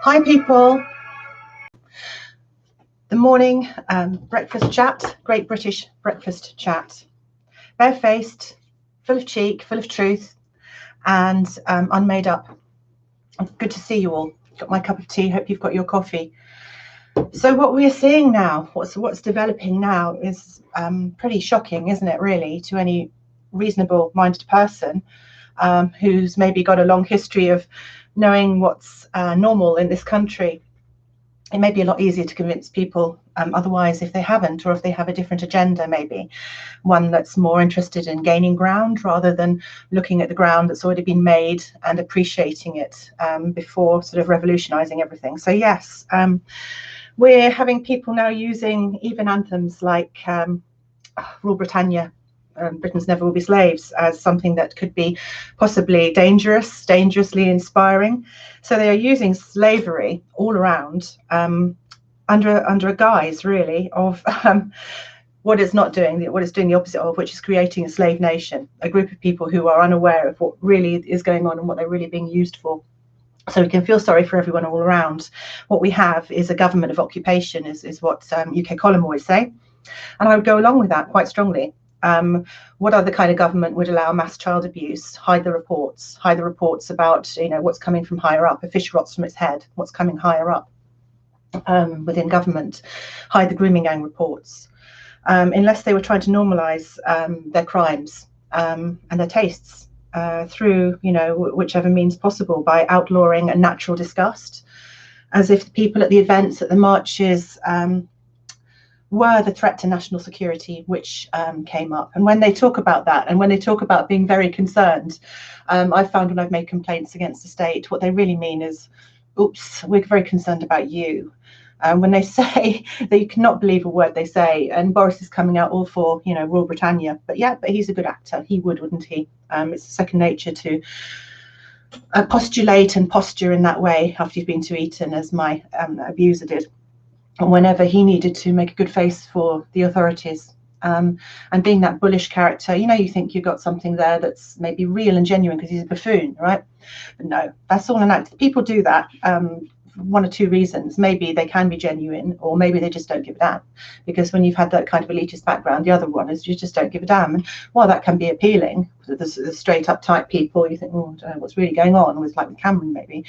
Hi people. The morning breakfast chat, Great British breakfast chat. Barefaced, full of cheek, full of truth, and unmade up. Good to see you all. Got my cup of tea, hope you've got your coffee. So what we're seeing now, what's developing now is pretty shocking, isn't it, really, to any reasonable minded person who's maybe got a long history of knowing what's normal in this country. It may be a lot easier to convince people otherwise if they haven't, or if they have a different agenda, maybe one that's more interested in gaining ground rather than looking at the ground that's already been made and appreciating it before sort of revolutionizing everything. So yes, we're having people now using even anthems like Rule Britannia, Britons Never Will Be Slaves, as something that could be possibly dangerously inspiring. So they are using slavery all around under a guise, really, of what it's not doing, what it's doing the opposite of, which is creating a slave nation, a group of people who are unaware of what really is going on and what they're really being used for. So we can feel sorry for everyone all around. What we have is a government of occupation, is what UK Column always say. And I would go along with that quite strongly. What other kind of government would allow mass child abuse, hide the reports about, what's coming from higher up? A fish rots from its head, what's coming higher up within government, hide the grooming gang reports, unless they were trying to normalize their crimes and their tastes through, whichever means possible, by outlawing a natural disgust, as if the people at the events, at the marches, were the threat to national security, which came up. And when they talk about that, and when they talk about being very concerned, I've found when I've made complaints against the state, what they really mean is, oops, we're very concerned about you. When they say that you cannot believe a word they say, and Boris is coming out all for, Rule Britannia, but he's a good actor. He wouldn't he? It's second nature to postulate and posture in that way after you've been to Eton, as my abuser did. And whenever he needed to make a good face for the authorities, and being that bullish character, you think you've got something there that's maybe real and genuine because he's a buffoon, right? But no, that's all an act. People do that for one or two reasons. Maybe they can be genuine, or maybe they just don't give a damn. Because when you've had that kind of elitist background, the other one is you just don't give a damn. And while that can be appealing, the straight up type people, you think, I don't know what's really going on, with like Cameron maybe.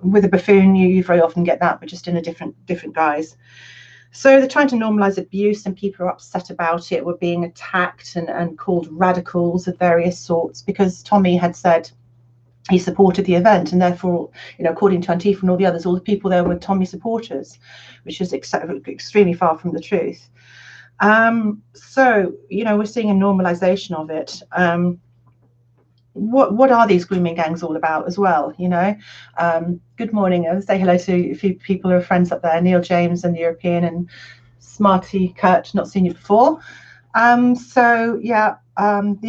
With a buffoon, you very often get that, but just in a different guise. So they're trying to normalize abuse, and people are upset about it. We're being attacked and called radicals of various sorts because Tommy had said he supported the event, and therefore, according to Antifa and all the others, all the people there were Tommy supporters, which is extremely far from the truth. So we're seeing a normalization of it. What are these grooming gangs all about as well? Good morning. I'll say hello to a few people who are friends up there, Neil James and the European, and Smarty Kurt, not seen you before. The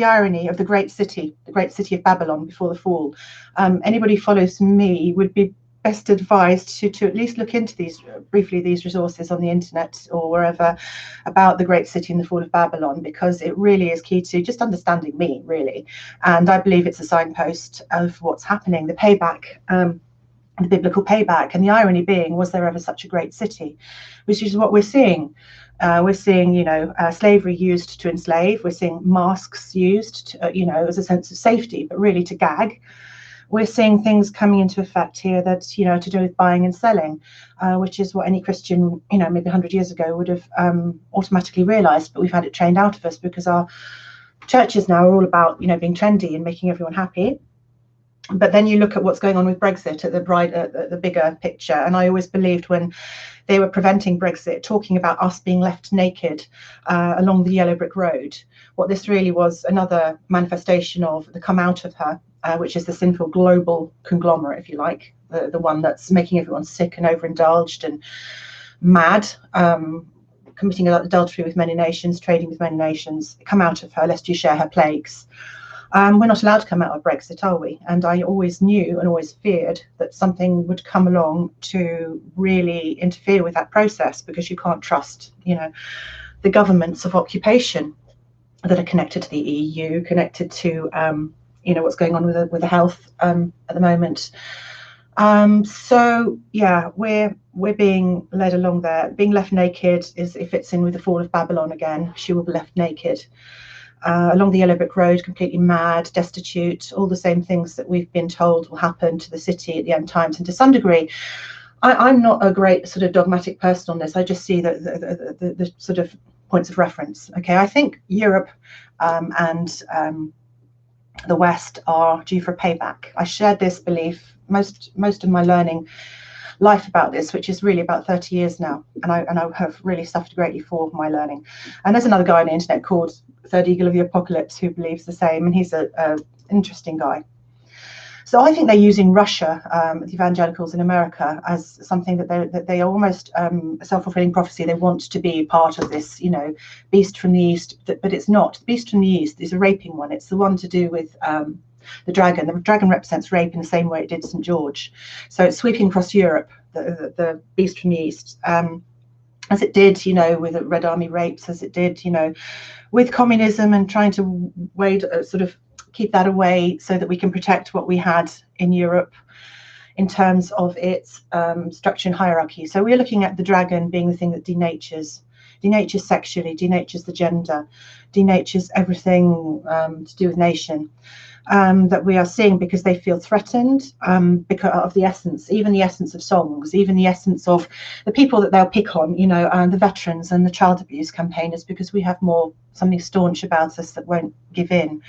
irony of the great city of Babylon before the fall. Anybody who follows me would be best advised to at least look into these resources on the internet or wherever about the great city and the fall of Babylon, because it really is key to just understanding me, really. And I believe it's a signpost of what's happening, the payback, the biblical payback. And the irony being, was there ever such a great city? Which is what we're seeing. We're seeing, slavery used to enslave. We're seeing masks used, as a sense of safety, but really to gag. We're seeing things coming into effect here that, to do with buying and selling, which is what any Christian, maybe 100 years ago would have automatically realized. But we've had it trained out of us because our churches now are all about, being trendy and making everyone happy. But then you look at what's going on with Brexit at the bigger picture. And I always believed when they were preventing Brexit, talking about us being left naked along the yellow brick road, what this really was another manifestation of the come out of her, which is the sinful global conglomerate, if you like, the one that's making everyone sick and overindulged and mad, committing adultery with many nations, trading with many nations. Come out of her, lest you share her plagues. We're not allowed to come out of Brexit, are we? And I always knew and always feared that something would come along to really interfere with that process, because you can't trust, the governments of occupation that are connected to the EU, connected to, what's going on with the health at the moment. So yeah, we're being led along there. Being left naked it fits in with the fall of Babylon again. She will be left naked along the yellow brick road, completely mad, destitute, all the same things that we've been told will happen to the city at the end times. And to some degree, I'm not a great sort of dogmatic person on this. I just see the sort of points of reference. Okay, I think Europe and the West are due for a payback. I shared this belief most of my learning life about this, which is really about 30 years now, and I have really suffered greatly for my learning. And there's another guy on the internet called Third Eagle of the Apocalypse who believes the same, and he's a interesting guy. So I think they're using Russia, the evangelicals in America, as something that they are almost a self-fulfilling prophecy. They want to be part of this, beast from the east, but it's not. The beast from the east is a raping one. It's the one to do with the dragon. The dragon represents rape in the same way it did St. George. So it's sweeping across Europe, the beast from the east, as it did, with the Red Army rapes, as it did, with communism, and trying to sort of keep that away so that we can protect what we had in Europe in terms of its structure and hierarchy. So we're looking at the dragon being the thing that denatures sexually, denatures the gender, denatures everything to do with nation. That we are seeing because they feel threatened because of the essence, even the essence of songs, even the essence of the people that they'll pick on, and the veterans and the child abuse campaigners, because we have something staunch about us that won't give in.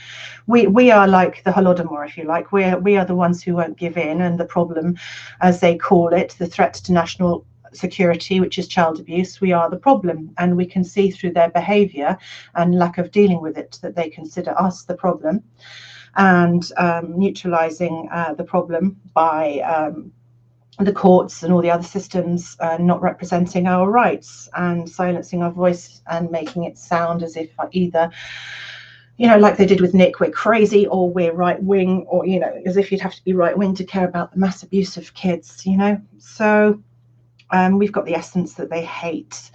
We are like the Holodomor, if you like. We are the ones who won't give in, and the problem, as they call it, the threat to national security, which is child abuse, we are the problem, and we can see through their behavior and lack of dealing with it that they consider us the problem, and neutralizing the problem by the courts and all the other systems not representing our rights and silencing our voice and making it sound as if either, like they did with Nick, we're crazy or we're right wing, or, as if you'd have to be right wing to care about the mass abuse of kids, So we've got the essence that they hate.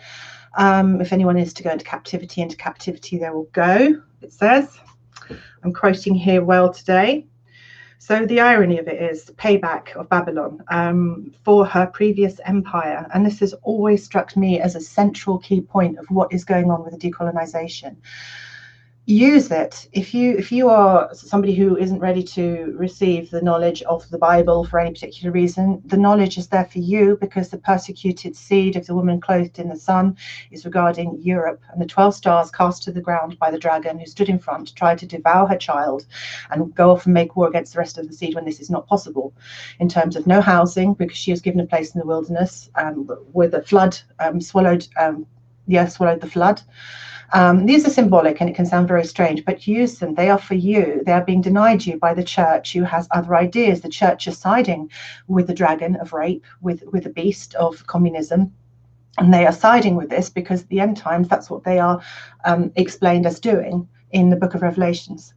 If anyone is to go into captivity they will go, it says. I'm quoting here well today. So the irony of it is the payback of Babylon for her previous empire. And this has always struck me as a central key point of what is going on with the decolonization. Use it. If you are somebody who isn't ready to receive the knowledge of the Bible for any particular reason, the knowledge is there for you, because the persecuted seed of the woman clothed in the sun is regarding Europe, and the 12 stars cast to the ground by the dragon who stood in front tried to devour her child and go off and make war against the rest of the seed, when this is not possible, in terms of no housing, because she was given a place in the wilderness with a flood swallowed the flood. These are symbolic, and it can sound very strange, but use them. They are for you. They are being denied you by the church, who has other ideas. The church is siding with the dragon of rape, with the beast of communism. And they are siding with this because at the end times, that's what they are explained as doing in the book of Revelations.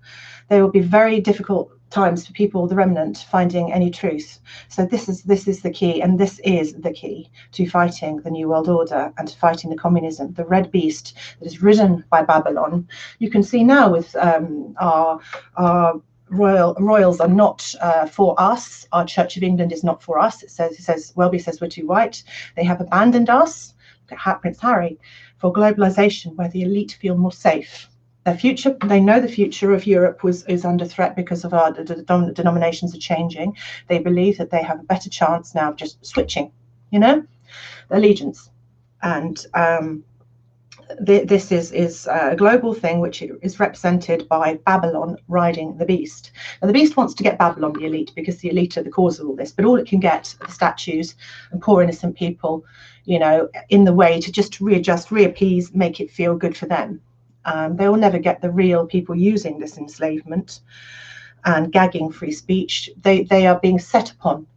There will be very difficult times for people, the remnant, finding any truth. So this is the key, and this is the key to fighting the New World Order and to fighting the communism, the red beast that is ridden by Babylon. You can see now with our royals are not for us. Our Church of England is not for us. It says Welby says we're too white. They have abandoned us. Look at Prince Harry, for globalization, where the elite feel more safe. Their future, they know the future of Europe is under threat because of our denominations are changing. They believe that they have a better chance now of just switching, allegiance. And this is a global thing which is represented by Babylon riding the beast. Now, the beast wants to get Babylon, the elite, because the elite are the cause of all this. But all it can get are the statues and poor innocent people, in the way to just reappease, make it feel good for them. They will never get the real people using this enslavement and gagging free speech. They are being set upon.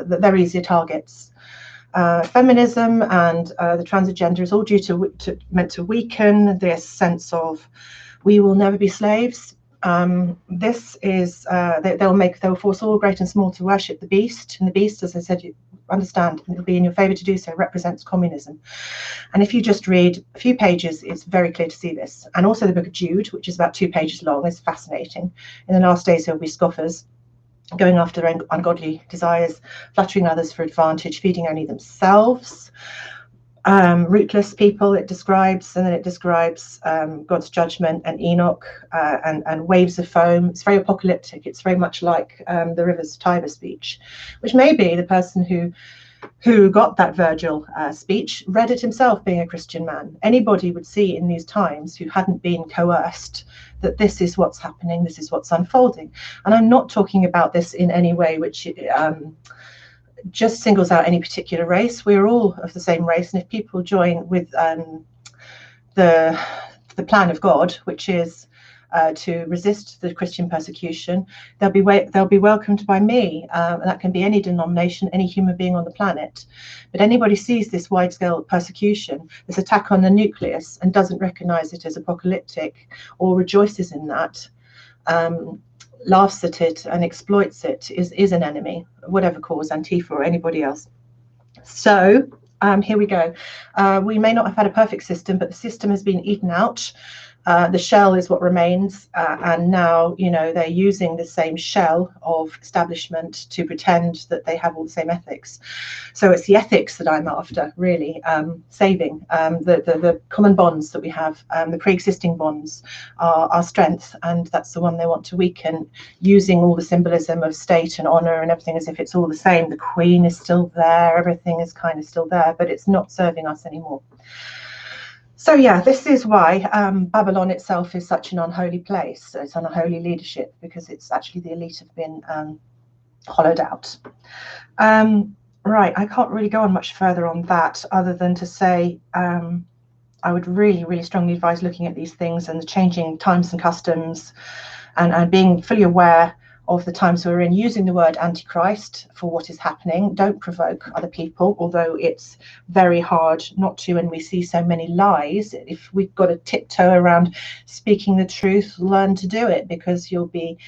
They're easier targets. Feminism and the transgender is all meant to weaken this sense of we will never be slaves. This is they'll force all great and small to worship the beast, and the beast, as I said, you understand, it'll be in your favor to do so, represents communism. And if you just read a few pages, it's very clear to see this. And also the book of Jude, which is about 2 pages long, is fascinating. In the last days there will be scoffers, going after their ungodly desires, flattering others for advantage, feeding only themselves. Rootless people it describes, and then it describes God's judgment and Enoch, and waves of foam. It's very apocalyptic. It's very much like the Rivers Tiber speech, which maybe the person who got that Virgil speech read it himself, being a Christian man. Anybody would see in these times who hadn't been coerced that this is what's happening, this is what's unfolding. And I'm not talking about this in any way which just singles out any particular race. We're all of the same race, and if people join with the plan of God, which is to resist the Christian persecution, they'll be welcomed by me, and that can be any denomination, any human being on the planet. But anybody sees this wide-scale persecution, this attack on the nucleus, and doesn't recognize it as apocalyptic or rejoices in that, laughs at it and exploits it, is an enemy, whatever cause, Antifa or anybody else. So here we go. We may not have had a perfect system, but the system has been eaten out. The shell is what remains, and now, you know, they're using the same shell of establishment to pretend that they have all the same ethics. So it's the ethics that I'm after, really, saving the common bonds that we have, the pre-existing bonds, our strength, and that's the one they want to weaken, using all the symbolism of state and honor and everything as if it's all the same. The Queen is still there, everything is kind of still there, but it's not serving us anymore. So yeah, this is why Babylon itself is such an unholy place. So it's unholy leadership, because it's actually the elite have been hollowed out. Right, I can't really go on much further on that, other than to say I would really, really strongly advise looking at these things and the changing times and customs, and being fully aware of the times we're in, using the word Antichrist for what is happening. Don't provoke other people, although it's very hard not to when we see so many lies. If we've got to tiptoe around speaking the truth, learn to do it, because you'll be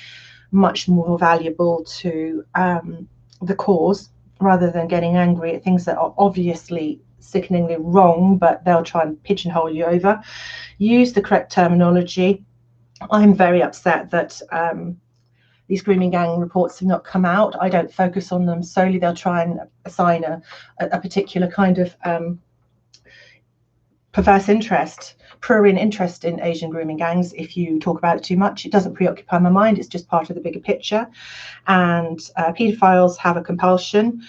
much more valuable to the cause, rather than getting angry at things that are obviously sickeningly wrong, but they'll try and pigeonhole you over. Use the correct terminology. I'm very upset that these grooming gang reports have not come out. I don't focus on them solely. They'll try and assign a particular kind of perverse interest, prurient interest in Asian grooming gangs. If you talk about it too much, it doesn't preoccupy my mind. It's just part of the bigger picture. And paedophiles have a compulsion.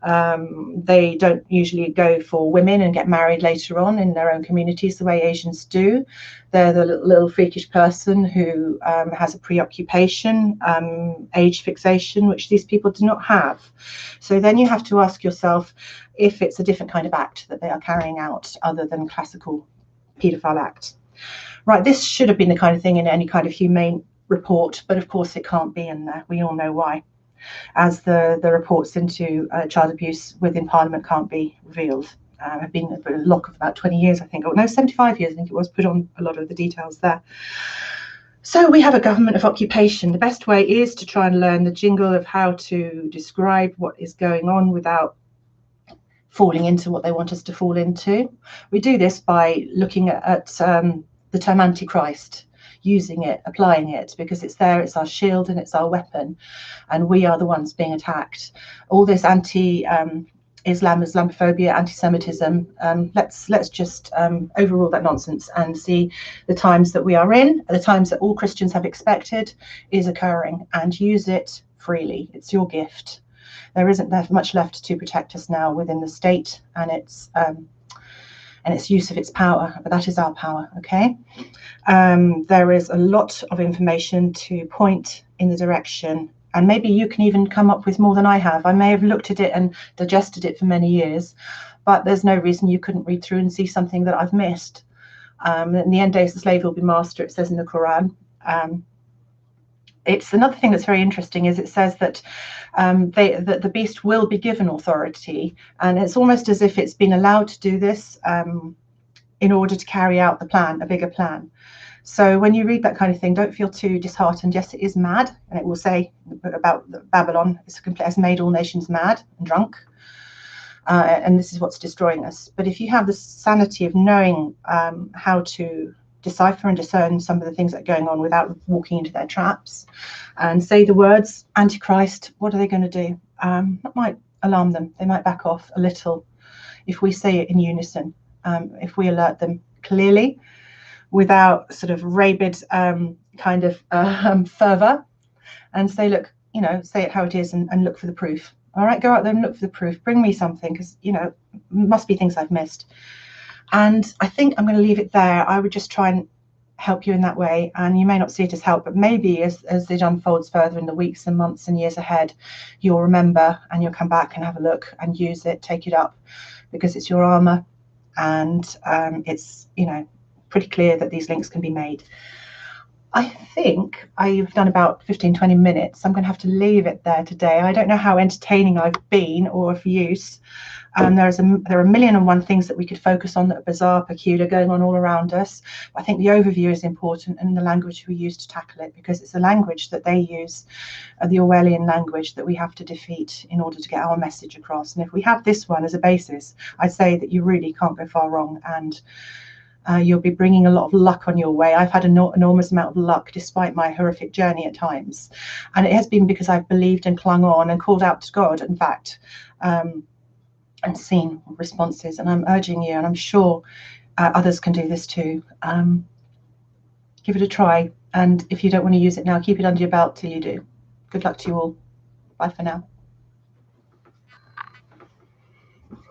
They don't usually go for women and get married later on in their own communities the way Asians do. They're the little freakish person who has a preoccupation, age fixation, which these people do not have. So then you have to ask yourself if it's a different kind of act that they are carrying out other than classical paedophile act. Right, this should have been the kind of thing in any kind of humane report, but of course it can't be in there. We all know why, as the reports into child abuse within Parliament can't be revealed. Have been a lock of about 20 years, I think, or no, 75 years, I think it was, put on a lot of the details there. So we have a government of occupation. The best way is to try and learn the jingle of how to describe what is going on without falling into what they want us to fall into. We do this by looking at the term Antichrist, using it, applying it, because it's there, it's our shield and it's our weapon, and we are the ones being attacked. All this Islamophobia, anti-Semitism, let's just overrule that nonsense and see the times that we are in, the times that all Christians have expected is occurring, and use it freely. It's your gift. There isn't much left to protect us now within the state and its use of its power, but that is our power, okay? There is a lot of information to point in the direction, and maybe you can even come up with more than I have. I may have looked at it and digested it for many years, but there's no reason you couldn't read through and see something that I've missed. In the end days, the slave will be master, it says in the Quran. It's another thing that's very interesting is it says that the beast will be given authority, and it's almost as if it's been allowed to do this in order to carry out the plan, a bigger plan. So when you read that kind of thing, don't feel too disheartened. Yes, it is mad, and it will say about Babylon, has made all nations mad and drunk, and this is what's destroying us. But if you have the sanity of knowing how to decipher and discern some of the things that are going on without walking into their traps, and say the words Antichrist, what are they going to do? That might alarm them. They might back off a little if we say it in unison, if we alert them clearly without sort of rabid kind of fervor, and say, look, say it how it is, and look for the proof. All right, go out there and look for the proof. Bring me something, because must be things I've missed. And I think I'm going to leave it there. I would just try and help you in that way, and you may not see it as help, but maybe as it unfolds further in the weeks and months and years ahead, you'll remember and you'll come back and have a look and use it, take it up, because it's your armor, and it's pretty clear that these links can be made. I think I've done about 15-20 minutes. I'm going to have to leave it there today. I don't know how entertaining I've been or of use. There are a million and one things that we could focus on that are bizarre, peculiar, going on all around us. But I think the overview is important, and the language we use to tackle it, because it's the language that they use, the Orwellian language, that we have to defeat in order to get our message across. And if we have this one as a basis, I'd say that you really can't go far wrong, and you'll be bringing a lot of luck on your way. I've had an enormous amount of luck despite my horrific journey at times, and it has been because I've believed and clung on and called out to God, in fact, and seen responses. And I'm urging you, and I'm sure others can do this too. Give it a try, and if you don't want to use it now, keep it under your belt till you do. Good luck to you all. Bye for now.